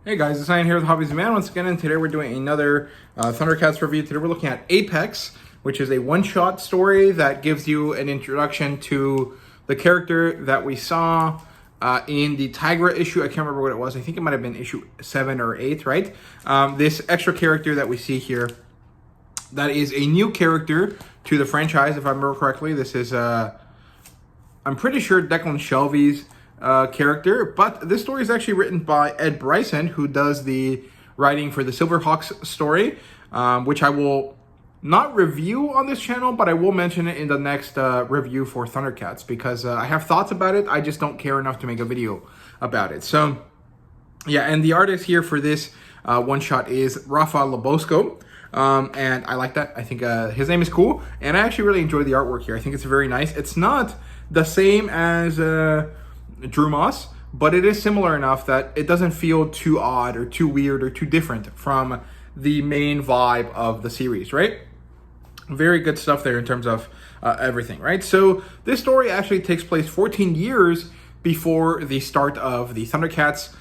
Hey guys, it's Ian here with HobbiesofaMan once again, and today we're doing another ThunderCats review. Today we're looking at Apex, which is a one-shot story that gives you an introduction to the character that we saw in the Tigra issue. I can't remember what it was. I think it might have been issue 7 or 8, right? This extra character that we see here, that is a new character to the franchise, if I remember correctly. This is, I'm pretty sure, Declan Shelby's character, but this story is actually written by Ed Bryson, who does the writing for the Silverhawks story, which I will not review on this channel, but I will mention it in the next review for ThunderCats, because I have thoughts about it. I just don't care enough to make a video about it. So yeah, and the artist here for this one shot is Rafa Lobosco, and I like that. I think his name is cool, and I actually really enjoy the artwork here. I think it's very nice. It's not the same as Drew Moss, but it is similar enough that it doesn't feel too odd or too weird or too different from the main vibe of the series, right? Very good stuff there in terms of everything, right? So this story actually takes place 14 years before the start of the ThunderCats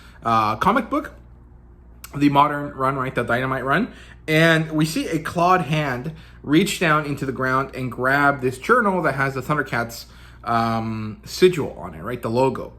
comic book, the modern run, right? The Dynamite run. And we see a clawed hand reach down into the ground and grab this journal that has the ThunderCats sigil on it, right? The logo.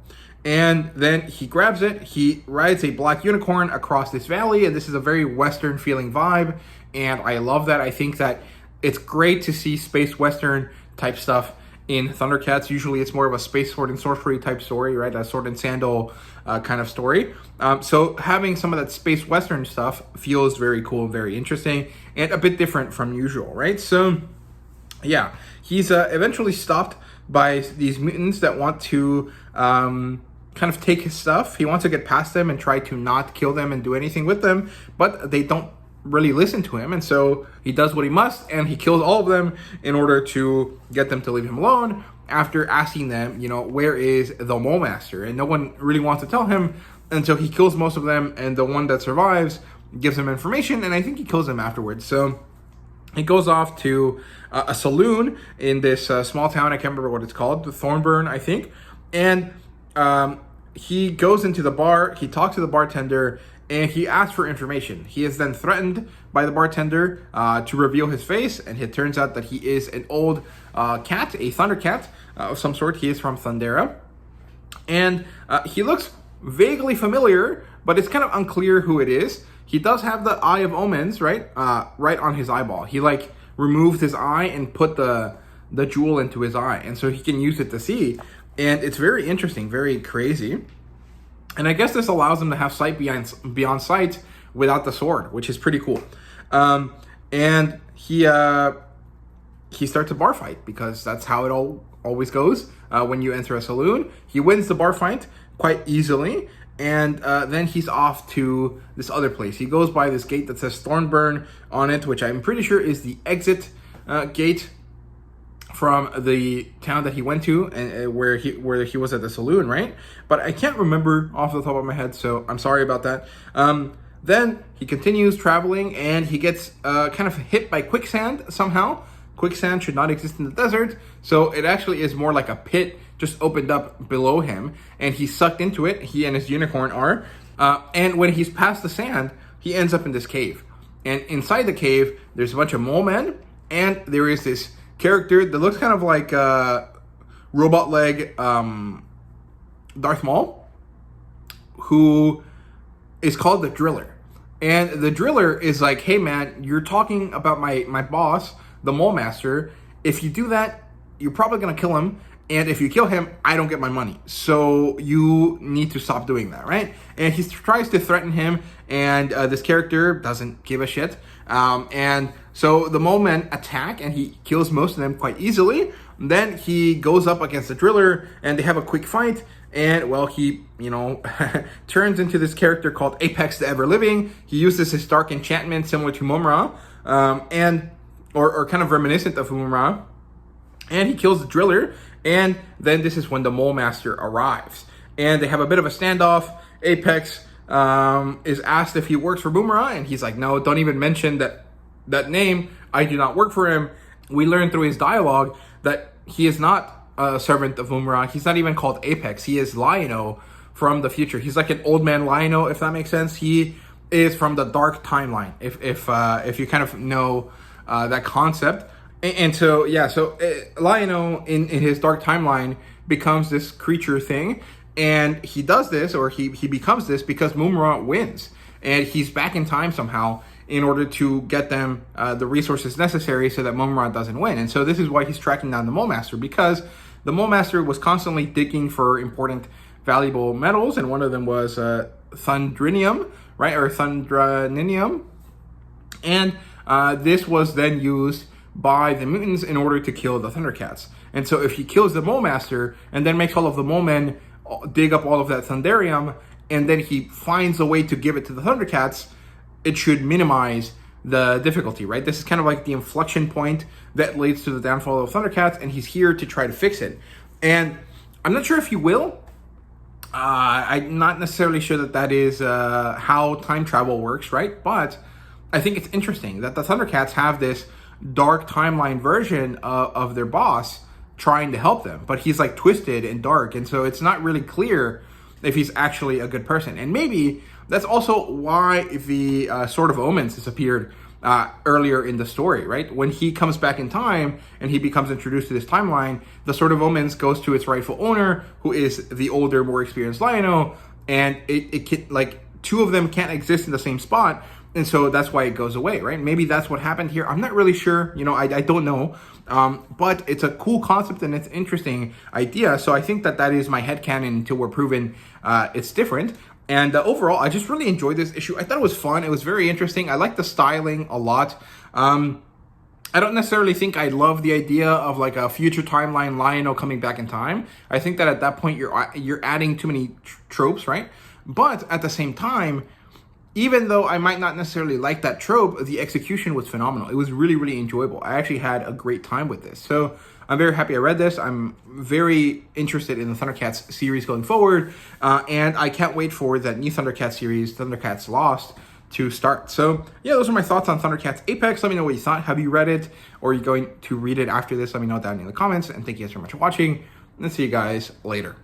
And then he grabs it, he rides a black unicorn across this valley, and this is a very Western feeling vibe, and I love that. I think that it's great to see space Western type stuff in ThunderCats. Usually it's more of a space sword and sorcery type story, right? A sword and sandal kind of story. So having some of that space Western stuff feels very cool, very interesting, and a bit different from usual, right? So yeah, he's eventually stopped by these mutants that want to kind of take his stuff. He wants to get past them and try to not kill them and do anything with them, but they don't really listen to him, and so he does what he must, and he kills all of them in order to get them to leave him alone, after asking them, you know, where is the Mole Master? And no one really wants to tell him, and so he kills most of them, and the one that survives gives him information, and I think he kills him afterwards. So he goes off to a saloon in this small town. I can't remember what it's called, Thornburn, I think. And he goes into the bar, he talks to the bartender, and he asks for information. He is then threatened by the bartender to reveal his face, and it turns out that he is an old cat, a ThunderCat of some sort. He is from Thundera. And he looks vaguely familiar, but it's kind of unclear who it is. He does have the Eye of Omens, right? Right on his eyeball. He like removed his eye and put the jewel into his eye, and so he can use it to see. And it's very interesting, very crazy. And I guess this allows him to have sight beyond sight without the sword, which is pretty cool. And he starts a bar fight, because that's how it always goes when you enter a saloon. He wins the bar fight quite easily, and then he's off to this other place. He goes by this gate that says Thornburn on it, which I'm pretty sure is the exit gate from the town that he went to, and where he was at the saloon, right? But I can't remember off the top of my head, so I'm sorry about that. Then he continues traveling, and he gets kind of hit by quicksand somehow. Quicksand should not exist in the desert, so it actually is more like a pit just opened up below him, and he's sucked into it. He and his unicorn are. And when he's past the sand, he ends up in this cave. And inside the cave, there's a bunch of mole men, and there is this character that looks kind of like robot leg Darth Maul, who is called the Driller. And the Driller is like, hey man, you're talking about my boss, the Mole Master. If you do that, you're probably gonna kill him, and if you kill him, I don't get my money. So you need to stop doing that, right? And he tries to threaten him, and this character doesn't give a shit. And so the mole men attack, and he kills most of them quite easily. Then he goes up against the Driller, and they have a quick fight. And, well, he, you know, turns into this character called Apex the Ever-Living. He uses his dark enchantment similar to Mumra, or kind of reminiscent of Mumra. And he kills the Driller, and then this is when the Mole Master arrives. And they have a bit of a standoff. Apex is asked if he works for Boomerang, and he's like, no, don't even mention that name. I do not work for him. We learn through his dialogue that he is not a servant of Boomerang. He's not even called Apex. He is Lion-O from the future. He's like an old man Lion-O, if that makes sense. He is from the dark timeline, if you kind of know that concept. And so, yeah, so Lion-O in his dark timeline becomes this creature thing, and he does this, or he becomes this because Mumra wins, and he's back in time somehow in order to get them the resources necessary so that Mumra doesn't win. And so this is why he's tracking down the Mole Master, because the Mole Master was constantly digging for important, valuable metals, and one of them was Thundrinium, right, or Thundraninium, and this was then used by the mutants in order to kill the ThunderCats. And so if he kills the Mole Master and then makes all of the Mole Men dig up all of that Thundarium, and then he finds a way to give it to the ThunderCats, it should minimize the difficulty, right? This is kind of like the inflection point that leads to the downfall of ThunderCats, and he's here to try to fix it. And I'm not sure if he will. I'm not necessarily sure that is how time travel works, right? But I think it's interesting that the ThunderCats have this dark timeline version of their boss trying to help them, but he's like twisted and dark, and so it's not really clear if he's actually a good person. And maybe that's also why the Sword of Omens disappeared earlier in the story, right? When he comes back in time and he becomes introduced to this timeline, the Sword of Omens goes to its rightful owner, who is the older, more experienced Lion-O, and it can, like, two of them can't exist in the same spot, and so that's why it goes away, right? Maybe that's what happened here. I'm not really sure. You know, I don't know. But it's a cool concept and it's an interesting idea. So I think that is my headcanon until we're proven it's different. And overall, I just really enjoyed this issue. I thought it was fun. It was very interesting. I like the styling a lot. I don't necessarily think I love the idea of like a future timeline Lion-O coming back in time. I think that at that point you're adding too many tropes, right? But at the same time, even though I might not necessarily like that trope, the execution was phenomenal. It was really, really enjoyable. I actually had a great time with this. So I'm very happy I read this. I'm very interested in the ThunderCats series going forward. And I can't wait for that new ThunderCats series, ThunderCats Lost, to start. So yeah, those are my thoughts on ThunderCats Apex. Let me know what you thought. Have you read it? Or are you going to read it after this? Let me know down in the comments. And thank you guys so much for watching. And see you guys later.